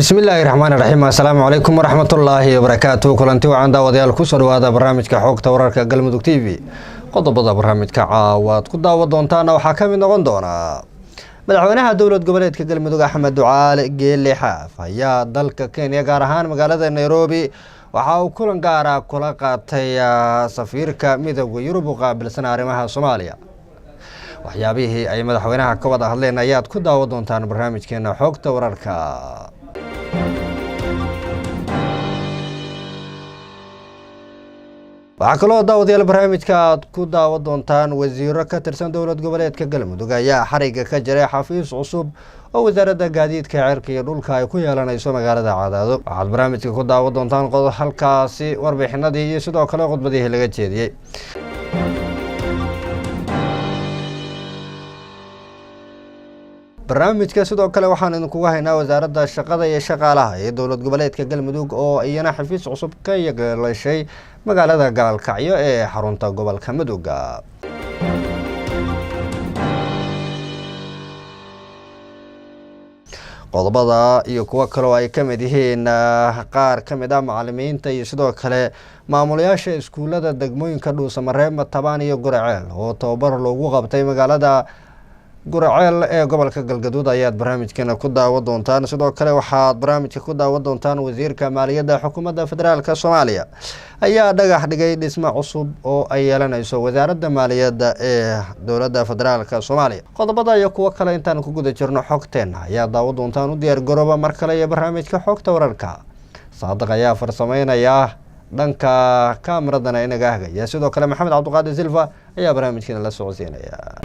bismillaahi raxmaani raxiim. assalaamu calaykum waraxmatullaahi wabarakaatuh. kulanti wacan daawadayaal kusoo dhawaada barnaamijka xogta wararka galmudug t v. qodobada barnaamijka caawaad ku daawa doontaana waxaa ka mid noqon doona madaxweynaha dowlad goboleedka galmudug axmed ducaale geelle xaaf ayaa dalka kenya gaar ahaan magaalada nairobi waxa uu kulan gaara kula qaatay safiirka midowda yurub u qaabilsan arrimaha soomaaliya. waxyaabihii ay madaxweynaha ka wada hadleen ayaad ku daawa doontaan barnaamijkeena xogta wararka. waxaa kaloo daawadayaal barnaamijka aad ku daawa doontaan wasiiro ka tirsan dowlad goboleedka galmudug ayaa xariga ka jiray xafiis cusub oo wasaaradda gaadiidka cirka iyo dhulka ay ku yeelanayso magaalada cadaado. waxaad barnaamijka ku daawa doontaan halkaasi warbixinadii iyo sidoo kale khudbadihii laga jeediyey. barnaamijka sidoo kale waxaan idinkugu haynaa wasaaradda shaqada iyo shaqaalaha ee dowlad goboleedka galmudug oo iyana xafiis cusub ka yeelashay magaalada gaalkacyo ee xarunta gobolka mudug. qodobada iyo kuwo kaloo ay ka mid yihiin qaar ka mid ah macalimiinta iyo sidoo kale maamulayaasha iskuulada degmooyinka dhuusamareeb, matabaan iyo guraceel oo tababar loogu qabtay magaalada guraceel ee gobolka galgaduud ayaad barnaamijkeena ku daawa doontaan. sidoo kale waxaad barnaamijka ku daawa doontaan wasiirka maaliyadda xukuumadda federaalka soomaaliya ayaa dhagax dhigay dhismo cusub oo ay yeelanayso wasaaradda maaliyadda ee dowladda federaalka soomaaliya. qodobada iyo kuwo kale intaan ku guda jirno xogteena ayaa daawa doontaan. u diyaar garooba mar kale iyo barnaamijka xogta wararka. saadiq ayaa farsameynaya dhanka kaamiradana inaga hagaya. sidoo kale maxamed cabdiqaadir silva ayaa barnaamijkeena la socodsiinaya.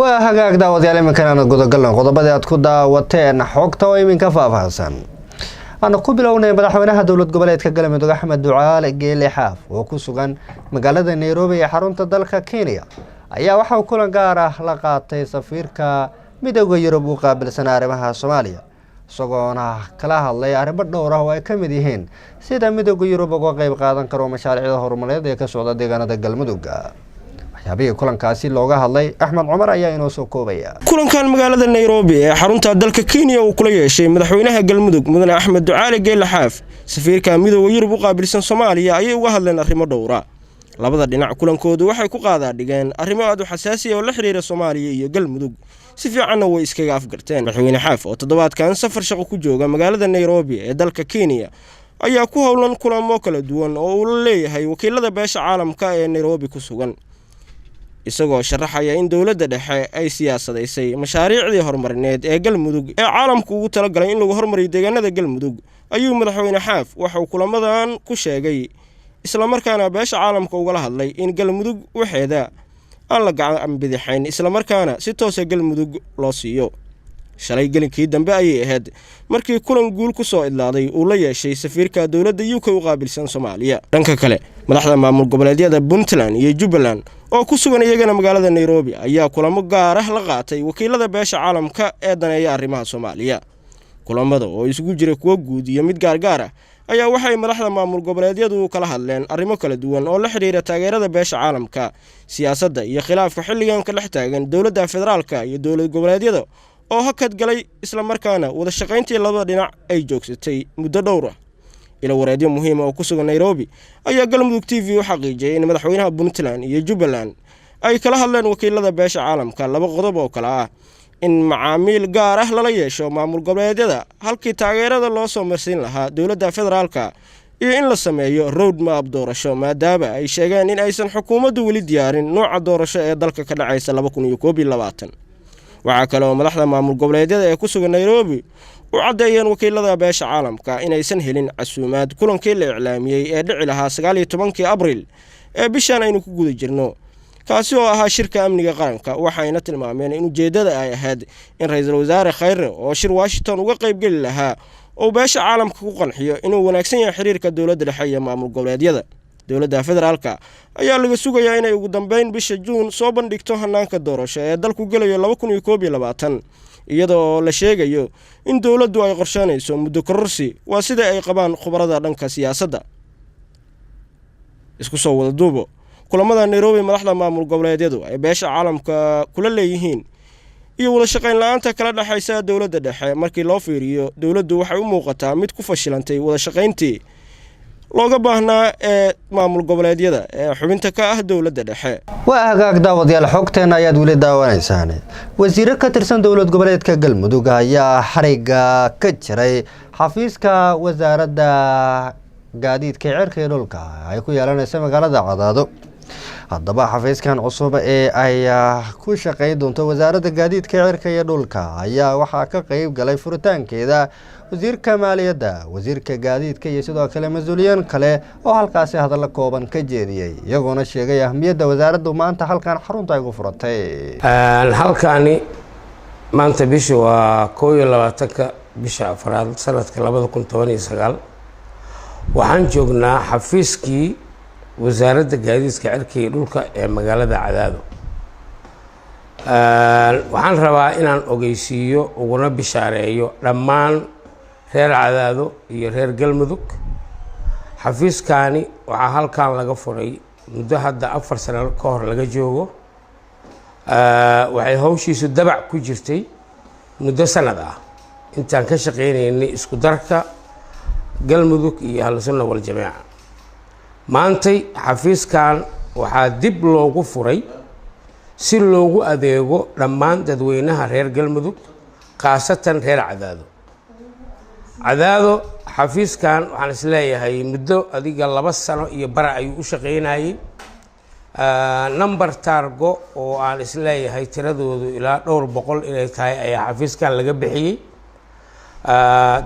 waa hagaag daawadayaal, iminkan aan gudagalno qodobadii aad ku daawateen xogta oo iminka faahfaahsan. aan ku bilownay madaxweynaha dowlad goboleedka galmudug axmed ducaale geelle xaaf oo ku sugan magaalada nairobi ee xarunta dalka kenya ayaa waxa uu kulan gaar ah la qaatay safiirka midowda yurub u qaabilsan arrimaha soomaaliya, isagoona kala hadlay arrimo dhowr ah oo ay ka mid yihiin sida midowda yurub uga qayb qaadan karo mashaariicda horumareed ee ka socda deegaanada galmudug. waxyaabihii kulankaasi looga hadlay axmed cumar ayaa inoo soo koobaya. kulankan magaalada nairobi ee xarunta dalka kenya uu kula yeeshay madaxweynaha galmudug mudane axmed ducaale geelle xaaf safiirka midowda yurub u qaabilsan soomaaliya ayay uga hadleen arrimo dhowra. labada dhinac kulankoodu waxay ku qaadaa dhigeen arrimo aad u xasaasi oo la xiriira soomaaliya iyo galmudug, si fiicanna way iskaga afgarteen. madaxweyne xaaf oo toddobaadkan safar shaqo ku jooga magaalada nairobi ee dalka kenya ayaa ku howlan kulamo kala duwan oo uu la leeyahay wakiilada beesha caalamka ee nairobi ku sugan, isagoo sharaxaya in dowladda dhexe ay siyaasadaysay mashaariicdii horumarineed ee galmudug ee caalamku ugu talagalay in lagu horumariyo deegaanada galmudug. ayuu madaxweyne xaaf waxauu kulamadan ku sheegay islamarkaana beesha caalamka ugala hadlay in galmudug waxeeda aan la gacan bidixayn islamarkaana si toosa galmudug loo siiyo. shalay gelinkii dambe ayay ahayd markii kulan guul ku soo idlaaday uu la yeeshay safiirka dowladda UK u qaabilsan Soomaaliya. dhanka kale madaxda maamul goboleedyada Puntland iyo Jubbaland oo ku sugan iyagana magaalada Nairobi ayaa kulamo gaar ah la qaatay wakiilada beesha caalamka ee daneeya arrimaha Soomaaliya. kulamada oo isugu jira kuwa guud iyo mid gaar ah ayaa waxay madaxda maamul goboleedyadu kala hadleen arrimo kala duwan oo la xiriira taageerada beesha caalamka, siyaasadda iyo khilaafka xilligan ka dhex taagan dowladda federaalka iyo dowlad goboleedyada oo hakad galay islamarkaana wada shaqayntii labada dhinac ay joogsatay muddo dhowr ah. ila wareedyo muhiim oo ku sugan Nairobi ayaa galmudug TV u xaqiijiyay in madaxweynaha Puntland iyo Jubbaland ay kala hadleen wakiilada beesha caalamka laba qodob oo kala ah in macaamiil gaar ah lala yeesho maamul goboleedyada halkii taageerada loo soo marsiin lahaa dowladda federaalka iyo in la sameeyo road map doorasho, maadaama ay sheegeen in aysan xukuumaddu weli diyaarin nooca doorasho ee dalka ka dhacaysa 2021. waxaa kale oo madaxda maamul goboleedyada ee ku sugan Nairobi u caddeeyeen wakiilada beesha caalamka inaysan helin casuumaad kulankii la iclaamiyey ee dhici lahaa 19 Abriil ee bishan aynu ku guda jirno kaasi oo ahaa shirka amniga qaranka waxayna tilmaameen in ujeedada ay ahayd in ra'iisul wasaare Khayre oo shir Washington uga qayb gali lahaa oo beesha caalamka ku qanciyo inuu wanaagsan yahay xiriirka dawladda dhexe iyo maamul goboleedyada dawladda federaalka ayaa laga sugayaa inay ugu dambeyn bisha Juun soo bandhigto hanaanka doorasho ee dalku galayo 2021 iyadoo la sheegayo in dawladdu ay qorsheynayso muddo kororsi waa sida ay qabaan khubarada dhanka siyaasadda isku soo wada duubo kulamada Nairobi madaxda maamul goboleedyadu ay beesha caalamka kula leeyihiin iyo wada shaqayn la'aanta kala dhaxaysa dawladda dhexe markii loo fiiriyo dawladdu waxay u muuqataa mid ku fashilantay wada shaqayntii looga baahnaa ee maamul goboleedyada ee xubinta ka ah dawladda dhexe waa hagaag daawadayaal xogteena ayaad weli daawanaysaan wasiir ka tirsan dawlad goboleedka Galmudug ayaa xariga ka jiray xafiiska wasaaradda gaadiidka cirka dhulka ay ku yeelanaysa magaalada Cadaado haddaba xafiiskan cusub ee ay ku shaqeyn doonto wasaaradda gaadiidka cirka iyo dhulka ayaa waxa ka qayb galay furitaankeeda wasiirka maaliyadda wasiirka gaadiidka iyo sidoo kale mas'uuliyiin kale oo halkaas hadal kooban ka jeediyay iyagoona sheegay ahmiyadda wasaaraddu maanta halkan xarunta ay ku furatay halkaani maanta bisha waa 22 bisha afraad sanadka 2019 waxaan joognaa xafiiskii wasaaradda gaadiidka cirka iyo dhulka ee magaalada Cadaado waxaan rabaa inaan ogeysiiyo uguna bishaareeyo dhammaan reer Cadaado iyo reer Galmudug xafiiskani waxaa halkan laga furay muddo hadda 4 sano ka hor laga joogo waxay hawshiisu dabac ku jirtay muddo sanad ah intaan ka shaqeynaynay isku darka Galmudug iyo Ahlu Sunna wal Jamaaca maantay xafiiskan waxaa dib loogu furay si loogu adeego dhammaan dadweynaha reer Galmudug qaasatan reer Cadaado xafiiskan waxaan isleeyahay muddo adiga 2 sano iyo bara ayuu u shaqeynayay number targo oo aan isleeyahay tiradoodu ilaa dhowr boqol inay tahay ayaa xafiiskan laga bixiyay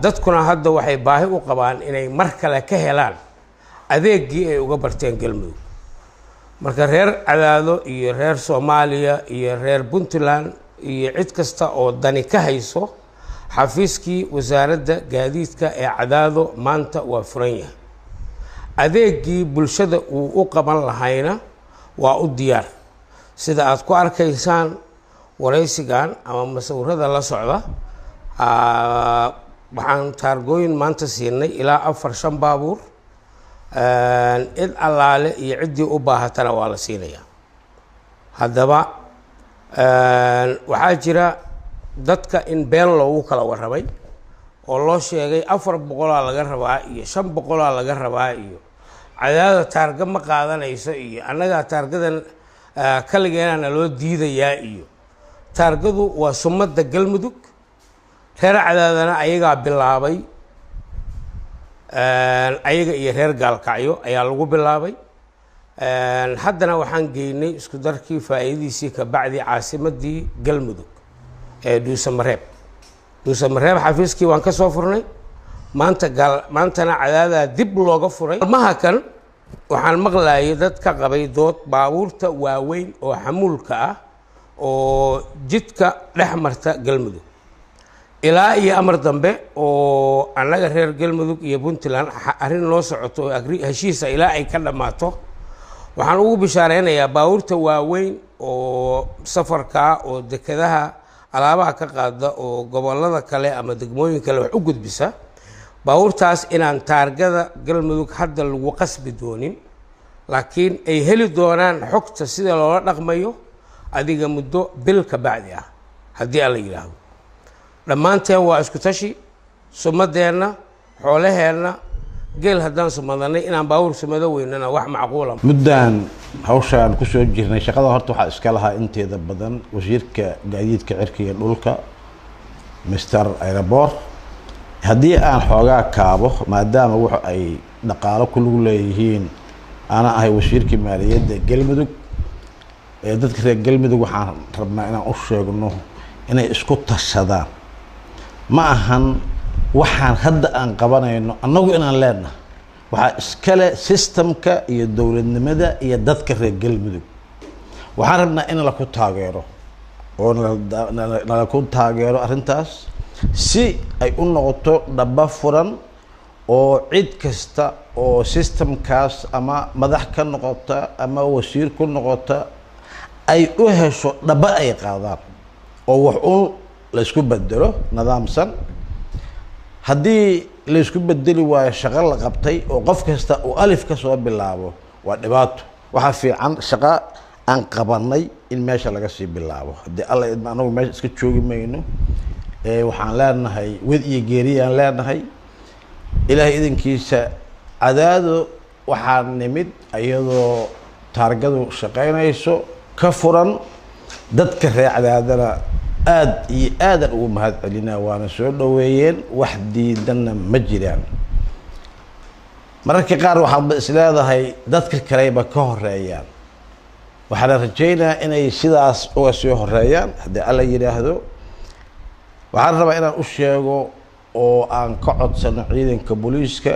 dadkuna hadda waxay baahi u qabaan inay mar kale ka helaan adeegii ay uga barteen Galmudug marka reer Cadaado iyo reer Soomaaliya iyo reer Puntland iyo cid kasta oo dani ka hayso xafiiskii wasaaradda gaadiidka ee Cadaado maanta waa furan yahay adeegii bulshada uu u qaban lahayna waa u diyaar sida aad ku arkaysaan wareysigan ama masawirada la socda waxaan taargooyin maanta siinay ilaa 4-5 baabuur cid allaale iyo ciddii u baahatana waa la siinayaa haddaba waxaa jira dadka in been loogu kala warramay oo loo sheegay 400 laga rabaa iyo 500 laga rabaa iyo Cadaado taarga ma qaadanayso iyo annaga taargadan kaligeena loo diidayaa iyo taargadu waa sumadda Galmudug reer Cadaadana ayaga bilaabay ayaga iyo reer Gaalkacyo ayaa lagu bilaabay haddana waxaan geynay isku darkii faa'iidadiisii ka bacdi caasimadii Galmudug ee Dhuusamareeb xafiiskii waan ka soo furnay maantana Cadaada dib looga furay maha kan waxaan maqlaayay dad ka qabay dood baabuurta waaweyn oo xamuulka ah oo jidka dhex marta Galmudug ilaa iyo amar dambe oo annaga reer Galmudug iyo Puntland arrin loo socoto heshiisa ilaa ay ka dhamaato waxaan ugu bishaareeynayaa baabuurta waaweyn oo safarka oo dekedaha alaabaha ka qaada oo gobolada kale ama degmooyin kale wax u gudbisa baabuurtaas inaan taargada Galmudug hadda lagu qasbi doonin laakiin ay heli doonaan xogta sida loola dhaqmayo adiga muddo bil ka bacdi ah haddii alla yiraahdo dhammaanteen waa isku tashi sumadeena xoolaheena geel haddaan sumadanay inaan baabuur sumado weynana wax macquula muddaan hawshaan ku soo jirnay shaqada horta waxaa iska lahaa inteeda badan wasiirka gaadiidka cirka iyo dhulka Mr. Airport haddii aan xoogaa kaabo maadaama wax ay dhaqaalo ku lug leeyihiin ana ahay wasiirka maaliyadda Galmudug ee dadka reer Galmudug waxaan rabnaa inaan u sheegno inay isku tashadaan ma ahan waxaan hadda aan qabanayno annagu inaan leenahay waxaa iskale systemka iyo dowladnimada iyo dadka reer galmudug waxaan rabnaa in laku taageero oo nalaku taageero arrintaas si ay u noqoto dhaba furan oo cid kasta oo systemkaas ama madax ka noqota ama wasiir ku noqota ay u hesho dhaba ay qaadaan oo wax un la isku bedelo nidaamsan haddii la isku bedeli waayo shaqo la qabtay oo qof kasta uu alif ka soo bilaabo waa dhibaato waxaa fiican shaqo aan qabanay in meesha laga sii bilaabo haddii alla idma anagu meesha iska joogi mayno waxaan leenahay wed iyo geeriyaan leenahay ilaahay idankiisa cadaado waxaan nimid iyadoo taargadu shaqaynayso ka furan dadka reer cadaadana aad iyo aadan ugu mahad celinaa waana soo dhaweeyeen wax diidanna ma jiraan mararka qaar waxaad is leedahay dadka kaleba ka horeeyaan waxaana rajaynayaa inay sidaas uga soo horeeyaan haddii alla yidhaahdo waxaan rabaa inaan u sheego oo aan ka codsano ciidanka booliiska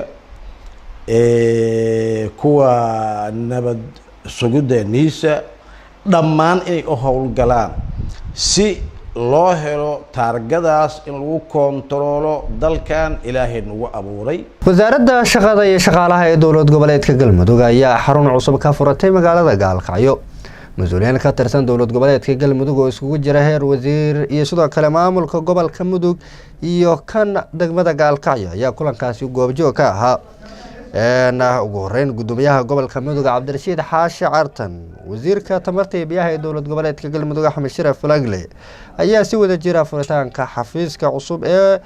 kuwa nabad sugidda niisa dhammaan inay u howlgalaan si loo helo taargadaas in lagu koontaroolo dalkan ilaahay nagu abuuray wasaaradda shaqada iyo shaqaalaha ee dowlad goboleedka galmudug ayaa xarun cusub ka furatay magaalada gaalkacyo mas-uuliyiin ka tirsan dowlad goboleedka galmudug oo isugu jira heer wasiir iyo sidoo kale maamulka gobolka mudug iyo kan degmada gaalkacyo ayaa kulankaasi goobjoog ka ahaa ugu horeyn gudoomiyaha gobolka mudug cabdirashiid xaashi cartan wasiirka tamarta iyo biyaha ee dowlad goboleedka galmudug axmed sharaf falagle ayaa si wada jira furitaanka xafiiska cusub ee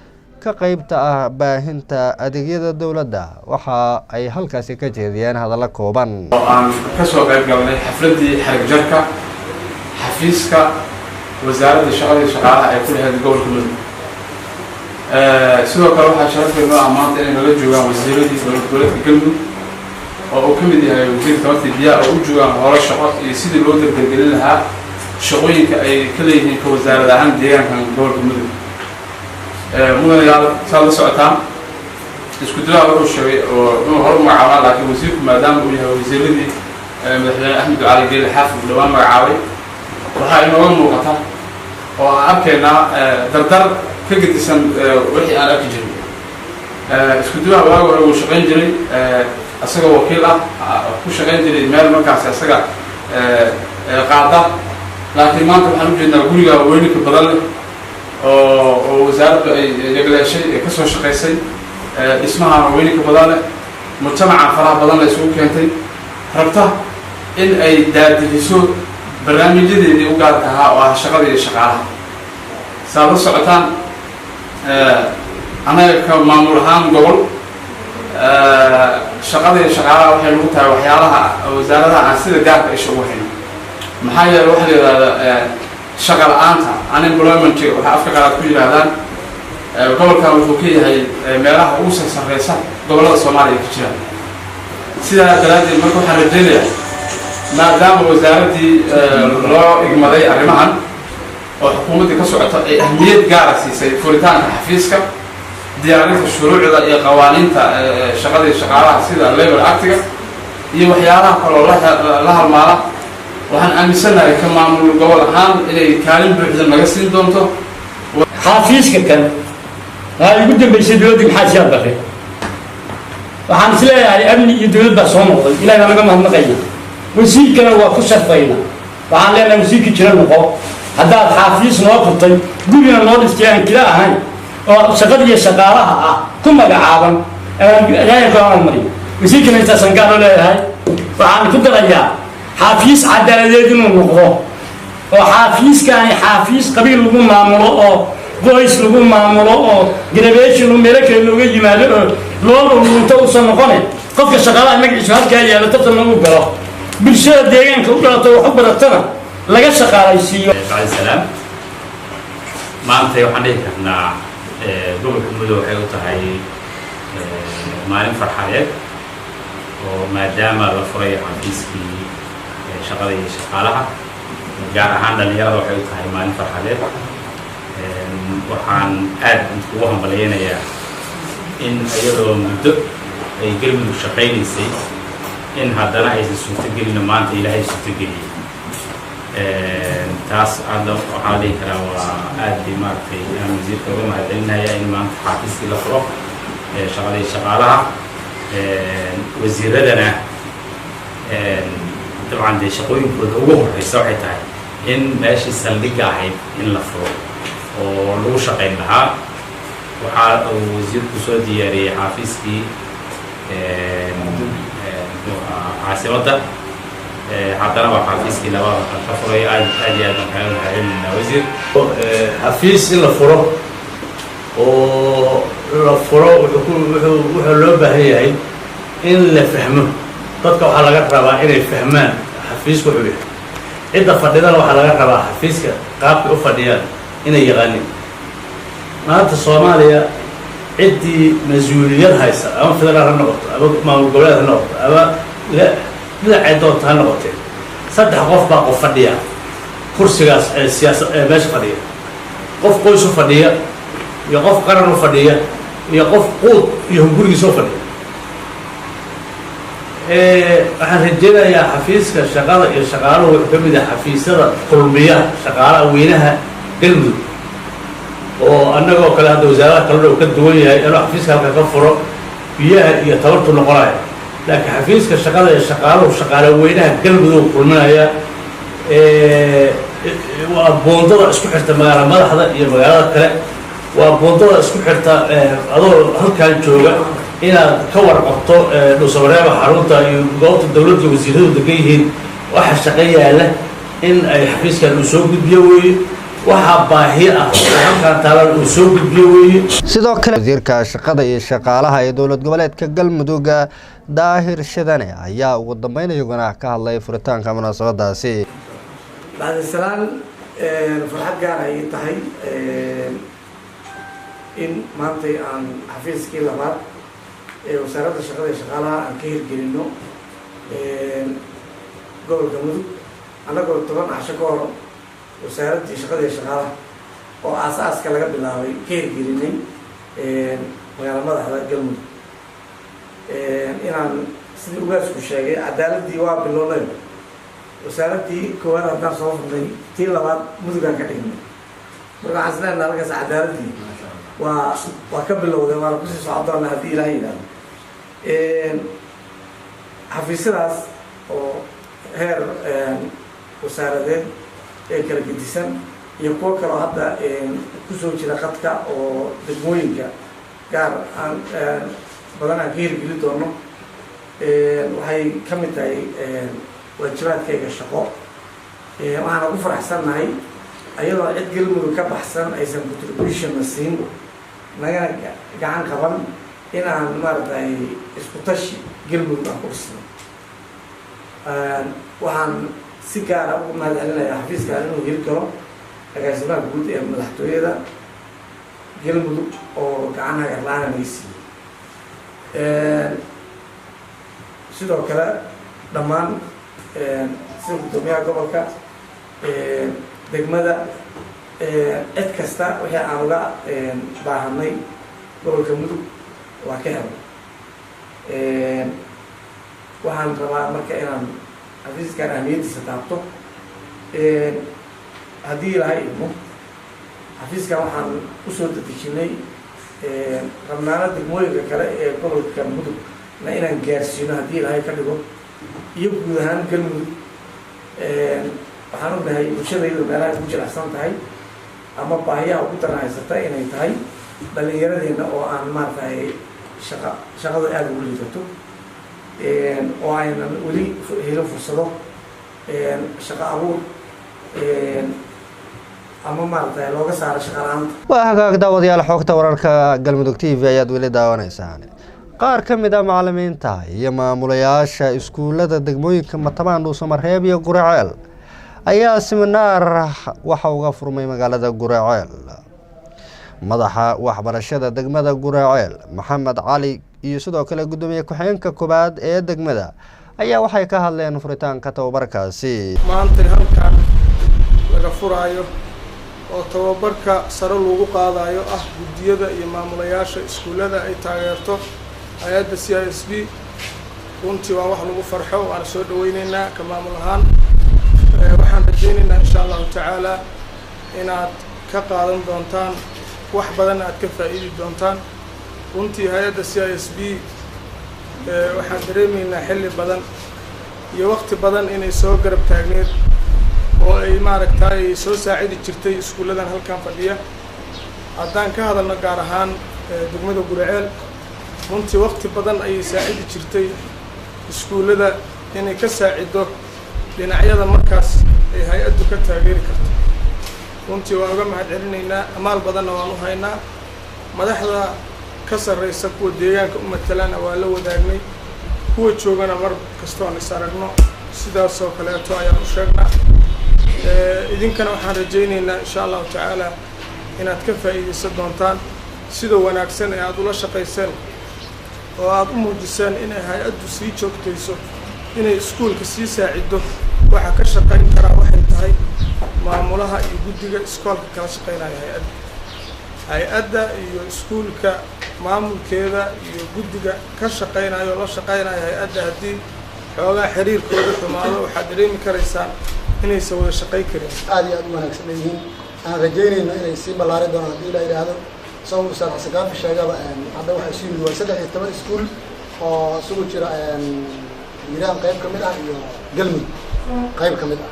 ka qaybta ah baahinta adeegyada dowladda waxa ay halkaasi ka jeediyeen hadallo kooban oo aan ka soo qayb galnay xafladii xarig jarka xafiiska wasaaradda shaqada iyo shaqaalaha ay ku lahayd gobolka mudug sidoo kale waxaa sharafkeenu maanta inay nala joogaan wasiiradii dowlad goboleedka galmudug oo uu ka mid yahay wasiirka tamarta biyaha oo u joogaan howlo shaqo iyo sidii loo dardargelin lahaa shaqooyinka ay ka leeyihiin ka wasaarad ahaan deegaankan gobolka mudug mudanayaal saad la socotaan isku dilaa wuxuu sheegay oo inuu hor u magacaabaa laakiin wasiirku maadaama uu yahay wasiiradii madaxweyne axmed ducaali geele xaafid uu dhawaan magacaabay waxaa inooga muuqata oo aan arkaynaa dardar ka gedisan wixii aan arki jirin isku dilaa waaga hore uu shaqayn jiray asagoo wakiil ah ku shaqayn jiray meel markaasi asaga qaada laakiin maanta waxaan u jeednaa guriga weyninka badan leh oo wasaaraddu ay yagleeshay ee kasoo shaqaysay dhismaha weyninka badan leh mujtamaca faraha badan la isugu keentay rabta in ay daadihiso barnaamijyadeedii u gaarka ahaa oo ah shaqada iyo shaqaalaha saad la socotaan annaga ka maamul ahaan gobol shaqada iyo shaqaalaha waxay lagu tahay waxyaalaha wasaaradaha aan sida gaarka isha ugu hayno maxaa yeele waxaa la yidhahdaa shaqa la-aanta unemployment waxaa afka qaalaad ku yidhaahdaan gobolkan wuxuu ka yahay meelaha ugu sarreysa gobollada soomaaliya ka jira sidaa daraaddeed marka waxaan rajaynayaa maadaama wasaaraddii loo igmaday arrimahan oo xukuumaddii ka socota ay ahmiyad gaara siisay furitaanka xafiiska diyaarinta shuruucda iyo qawaaniinta shaqada iyo shaqaalaha sida labor actiga iyo waxyaalaha kaloo la halmaala waxaan aaminsanahay ka maamul gobol ahaan inay kaalin buuxda naga siin doonto xafiiska kan waa ugu dambeysay dowladda maxaa siyaad baqay waxaan is leeyahay amni iyo dowlad baa soo noqday ilaahay baa naga mahadnaqaya wasiirkana waa ku sharfayna waxaan leenahay wasiirka jira noqo haddaad xafiis noo furtay gurina noo dhistay aan kila ahayn oo shaqada iyo shaqaalaha ah ku magacaaban ilaahay mariyo wasiirkana intaasaan gaar loo leeyahay waxaan ku darayaa xafiis cadaaladeed inuu noqdo oo xafiiskani xafiis qabiil lagu maamulo oo qoys lagu maamulo oo graduation meelo kale looga yimaado oo loo lunta uusan noqone qofka shaqaalaha magaciisu halkaa yaalo tartan lagu galo bulshada deegaanka u dhalato wax u baratana laga shaqaalaysiiyo salaam maanta waxaan dhihi karnaa gobolka mudug waxay u tahay maalin farxadeed oo maadaama la furay xafiiskii shaqada iyo shaqaalaha gaar ahaan dhalinyarada waxay u tahay maalin farxadeed waxaan aad ugu hambaleynayaa in iyadoo muddo ay galmudug shaqaynaysay in haddana aysan suurtagelin maanta ilaahay suurtageliyey taas hadda waxaa dhihi karaa waa aad bay maaragtay aan wasiirka uga mahadcelinaya in maanta xaafiiskii la furo shaqadii shaqaalaha wasiiradana dabcan dee shaqooyinkooda ugu horeysa waxay tahay in meeshii saldhigga ahayd in la furo oo lagu shaqayn lahaa waxaa uu wasiirku soo diyaariyey xaafiiskii caasimadda haddana waa xafiiskii labada ka furay aad iyo aad baan kaaga mahadcelinayna wasiir xafiis in la furo oo la furo wuxuu loo baahan yahay in la fahmo dadka waxaa laga rabaa inay fahmaan xafiisku wuxuu yahay cidda fadhidana waxaa laga rabaa xafiiska qaabkay u fadhiyaan inay yaqaanin maanta Soomaaliya ciddii mas-uuliyad haysa ama federaal ha noqoto ama maamul goboleed ha noqoto ama dhinaca doonta ha noqotee 3 qof baa qof fadhiya kursigaas siyaasad meesha fadhiya qof qoys u fadhiya iyo qof qaran u fadhiya iyo qof quud iyo gurigiisa u fadhiya waxaan rajaynayaa xafiiska shaqada iyo shaqaaluhu wuxuu ka mid yahay xafiisyada kulmiya shaqaalaha weynaha galmudug oo annagoo kale hadda wasaaradaha kale uu ka duwan yahay inuu xafiiska halka ka furo biyaha iyo tabartu noqonaya laakiin xafiiska shaqada iyo shaqaaluhu shaqaale weynaha galmudug kulminaya waa boondada isku xirta magaalada madaxda iyo magaalada kale waa boondada isku xirta adoo halkan jooga inaad ka warqabto dhuusamareeba xarunta iyo goobta dowladda wasiiradu degan yihiin waxa shaqo yaala in ay xafiiskan uu soo gudbiyo weeye waxa baahi ah halkan taalan uu soo gudbiyo weeye sidoo kale wasiirka shaqada iyo shaqaalaha ee dowlad goboleedka galmudug daahir shadane ayaa ugu dambeynayaguna ka hadlay furitaanka munaasabadaasi بعد السلام فرحت gaar ay tahay in maanta aan xafiiskii labaad ee wasaaradda shaqada iyo shaqaalaha aan ka hirgelino gobolka mudug annagoo 10 casho ka hor wasaaradda shaqada iyo shaqaalaha oo aasaaska laga bilaabay ka hirgelinay magaalada madaxda galmudug inaan sidii ugaasku sheegay cadaaladii waa bilownay wasaaradii koowaad haddaan soo furnay tii labaad mudugaan ka dhignay marka waxaan islenahay halkaas cadaaladii waa ka bilowday waana kusii socdoona haddii ilaahay yidhaahdo xafiisyadaas oo heer wasaaradeed ee kala gedisan iyo kuwo kaloo hadda kusoo jira qadka oo degmooyinka gaar aan badan aan ka hirgeli doono waxay ka mid tahay waajibaadkayga shaqo waxaan ugu faraxsannahay ayadoo cid galmudug ka baxsan aysan contribution na siin nagana gacan qaban inaan maaragtay isku tashi galmudug aan ku dhisno waxaan si gaara ugu mahadcelinayaa xafiiskaan inuu heli karo agaasimaha guud ee madaxtooyada galmudug oo gacan hagarla-aana naga siiyey sidoo kale dhammaan sida gudoomiyaha gobolka degmada cid kasta wixii aan uga baahanay gobolka mudug waa ka helay waxaan rabaa marka inaan xafiiskan ahmiyadiisa taabto haddii ilahay idmo xafiiskan waxaan usoo dedejinay rabnaano degmooyinka kale ee gobolka mudug na inaan gaarsiino haddii ilahay ka dhigo iyo guud ahaan galmudug waxaan ognahay bulshadaydu meelaha ugu jilicsan tahay ama baahiyaha ugu daran haysata inay tahay dhallinyaradeenna oo aan maaragtay shaqada aada ugu liidato oo aynan weli helin fursado shaqo abuur ama maaragtay looga saaro shaqa la-aanta waa hagaag daawadayaal xogta wararka galmudug t v ayaad weli daawanaysaan qaar ka mid ah macallimiinta iyo maamulayaasha iskuulada degmooyinka Matabaan Dhuusamareeb iyo Guraceel ayaa siminaar waxa uga furmay magaalada Guraceel madaxa waxbarashada degmada Guraceel Maxamed Cali iyo sidoo kale gudoomiye ku-xigeenka koobaad ee degmada ayaa waxay ka hadleen furitaanka tababarkaasi maanta halkan laga furaayo oo tababarka sare lagu qaadayo ah guddiyada iyo maamulayaasha iskuullada ay taageerto hay'adda CISB runtii waa wax lagu farxo waan soo dhaweynaynaa ka maamul ahaan waxaan rajaynaynaa insha allahu tacaala inaad ka qaadan doontaan wax badan aad ka faa'iidi doontaan runtii hay'adda CISB waxaan dareemaynaa xilli badan iyo waqti badan inay soo garab taagneed oo ay maaragtay soo saacidi jirtay iskuulladan halkan fadhiya haddaan ka hadalno gaar ahaan degmada Guriceel runtii waqti badan ayay saacidi jirtay iskuullada inay ka saacido dhinacyada markaas ay hay'addu ka taageeri karto runtii waan uga mahadcelinaynaa amaal badanna waan u haynaa madaxda ka sarreysa kuwa deegaanka u matalana waa la wadaagnay kuwa joogana mar kastoo aan is aragno sidaasoo kaleeto ayaan u sheegnaa idinkana waxaan rajaynaynaa insha allahu tacaala inaad ka faa'iidaysan doontaan sida wanaagsan ee aad ula shaqayseen oo aad u muujiseen inay hay'addu sii joogtayso inay iskuulka sii saacido waxa ka shaqayn karaa waxay tahay maamulaha iyo guddiga iskoolka kala shaqaynaya hay-adda iyo iskuulka maamulkeeda iyo guddiga ka shaqaynayo la shaqaynaya hay-adda haddii xoogaa xiriirkooda xumaado waxaad dareemi karaysaan inaysan wada shaqayn karin aad iyo aad u wanaagsan yihiin aan rajaynayno inay sii ballaari doonaan haddii la yidhaahdo soo ustaad xasan kaafi sheegaba hadda waxay sii yimid waa 13 iskuul oo isugu jira hiiraan qayb ka mid ah iyo galmudug qayb ka mid ah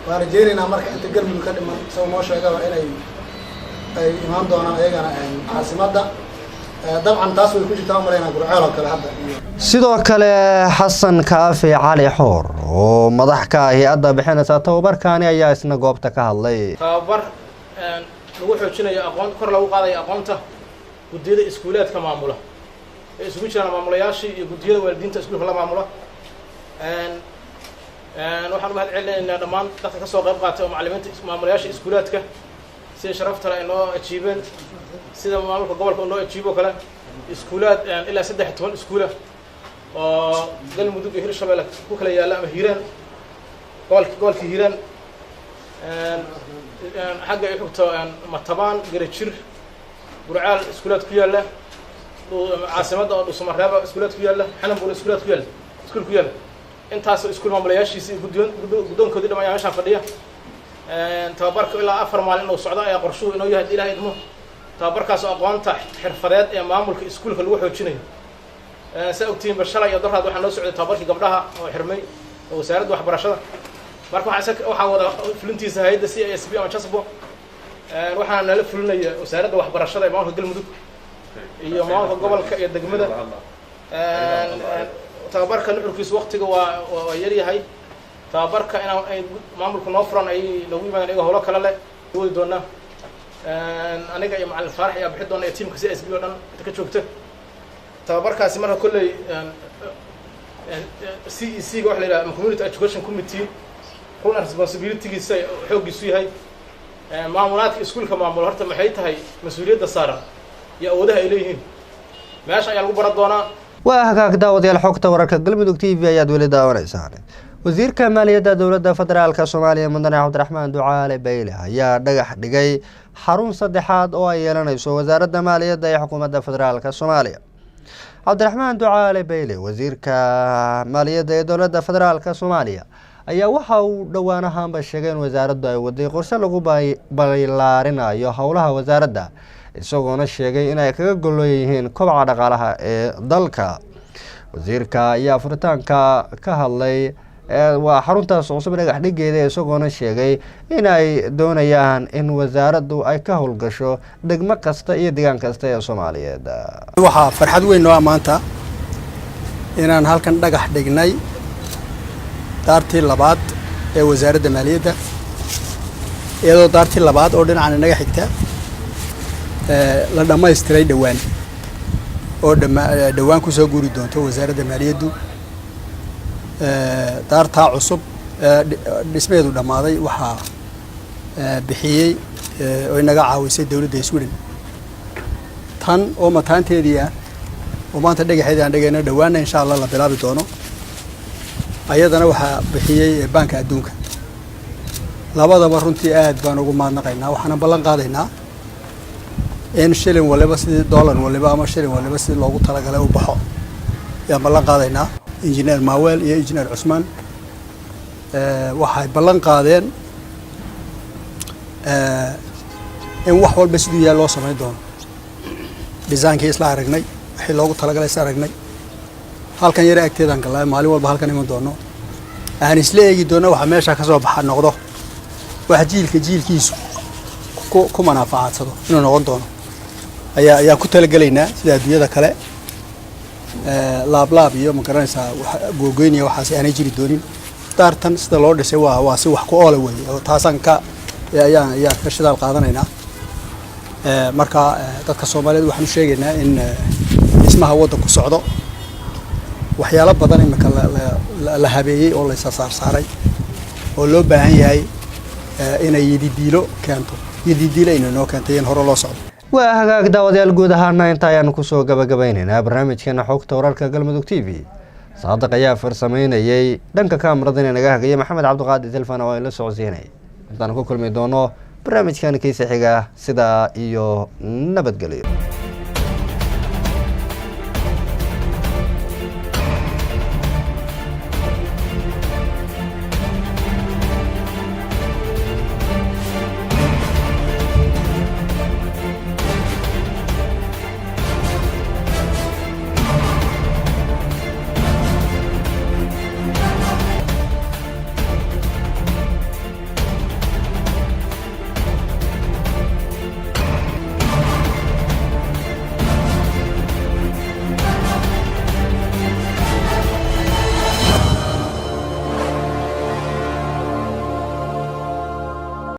waan rajaynaynaa marka inta galmudug ka dhiman soo noo sheegaba inay ay imaan doonaan ayagana caasimadda dabcan taas way ku jirtaa umaleynaa Guriceel oo kale hadda sidoo kale xasan kaafi cali xoor oo madax ka ah hay'adda bixinaysa tababarkaani ayaa isna goobta ka hadlay tababar lagu xoojinayo aqoon kor lagu qaadayo aqoonta guddiyada iskuulaadka maamula ee isugu jiraan maamulayaashii iyo guddiyada waalidiinta iskuulka la maamula waxaan u mahadcelinaynaa dhammaan dadka ka soo qayb qaatay oo macallimiinta maamulayaasha iskuulaadka sida sharafta leh inoo ajiibeen sida maamulka gobolka inoo ajiibo kale iskuulaad ilaa 13 iskuula oo galmudug iyo hirshabelle ku kala yaala ama hiiraan gobolka hiiraan xagga ay xogto matabaan garajir Guriceel iskuulaad ku yaala caasimadda oo Dhuusamareeba iskuulaad ku yaala Xananbuur iskuulaad ku yaala iskuul ku yaala intaas iskuul maamulayaashiisa iyo guddoonkoodii dhammaan meeshaan fadhiya tababarka ilaa 4 maalin oo socda ayaa qorshuhu inoo yahay ilaahay idmo tababarkaas oo aqoonta xirfadeed ee maamulka iskuulka lagu xoojinayo saa ogtiin bashalay iyo daraad waxaan noo socday tababarkii gabdhaha oo xirmay oo wasaaradda waxbarashada marka waxaa wada fulintiisa hay'adda CISB ama Chasbo waxaan nala fulinaya wasaaradda waxbarashada ee maamulka galmudug iyo maamulka gobolka iyo degmada tababarka nuxurkiisa waqtiga waa yar yahay tababarka inay maamulku noo furan ay lagu yimaadaan iyaga howlo kale leh wadi doonaa aniga iyo macallin Faarax ayaa bixi doona tiimka CISB oo dhan inta ka joogta tababarkaasi marka kulley CEC ga waxa la yiraahdaa Community Education Committee run responsibility-giisa xoogiisu yahay maamulaadka iskuulka maamul horta maxay tahay mas'uuliyadda saaran iyo awoodaha ay leeyihiin meesha ayaa lagu baran doonaa waa hagaag daawadayaal xogta wararka galmudug TV ayaad weli daawanaysaan wasiirka maaliyadda dowladda federaalka Soomaaliya mudane Cabdiraxmaan Ducaale Bayle ayaa dhagax dhigay xarun saddexaad oo ay yeelanayso wasaaradda maaliyadda ee xukuumadda federaalka Soomaaliya Cabdiraxmaan Ducaale Bayle wasiirka maaliyadda ee dowladda federaalka Soomaaliya ayaa waxa uu dhawaan ahaanba sheegay in wasaaraddu ay waday qorshe lagu ballaarinayo howlaha wasaaradda isagoona sheegay in ay kaga golleeyeen kobaca dhaqaalaha ee dalka wasiirka ayaa furitaanka ka hadlay waa xaruntaas cusub dhagax dhigeeda isagoona sheegay in ay doonayaan in wasaaraddu ay ka howlgasho degmo kasta iyo deegaan kasta ee Soomaaliyeed waxaa farxad weyn noo maanta inaan halkan dhagax dhignay daartii labaad ee wasaaradda maaliyadda iyadoo daartii labaad oo dhinacan inaga xigta la dhammaystiray dhawaan oo dhawaan ku soo guuri doonto wasaaradda maaliyaddu daartaa cusub dhismeedu dhammaaday waxaa bixiyey oo inaga caawisay dowladda Sweden tan oo mataanteedii ah oo maanta dhagaxeedii aan dhigayna dhawaana insha Allah la bilaabi doono ayadana waxaa bixiyey banka adduunka labadaba runtii aad baan ugu mahadnaqaynaa waxaana ballan qaadaynaa in shilin waliba sidii dollar waliba ama shilin waliba sidii loogu talagalay u baxo yaan ballan qaadaynaa injineer Maawel iyo injineer Cusmaan waxay ballan qaadeen in wax walba sidii yaa loo sameyn doono designkii isla aragnay wixii loogu talagalay isla aragnay halkan yar agteedan galay maalin walba halkan iman doono aan isla eegi doono waxa meesha ka soo baxa noqdo wax jiilkiisu ku manaafacadsado inuu noqon doono ayaa ku talagalaynaa sida adduunyada kale laab iyo ma garanaysaa googoyn iyo waxaas aanay jiri doonin daartan sida loo dhisay waa si wax ku oole weeye oo taasan ka ayaan ka shidaal qaadanaynaa marka dadka Soomaaliyeed waxaan u sheegaynaa in dhismaha waddanku socdo waxyaalo badan imika la habeeyay oo la saaray oo loo baahan yahay inay yididiilo keento yididiilo inay noo keentay in hore loo socdo waa hagaag daawadayaal guud ahaana inta ayaan ku soo gabagabaynaynaa barnaamijkeena xogta wararka Galmudug TV saadaq ayaa farsameynayay dhanka kaamirada naga hagaya Maxamed Cabdiqaadir Telefaan oo la socodsiinay intaan ku kulmi doono barnaamijkan kiisa xiga sida iyo nabadgelyo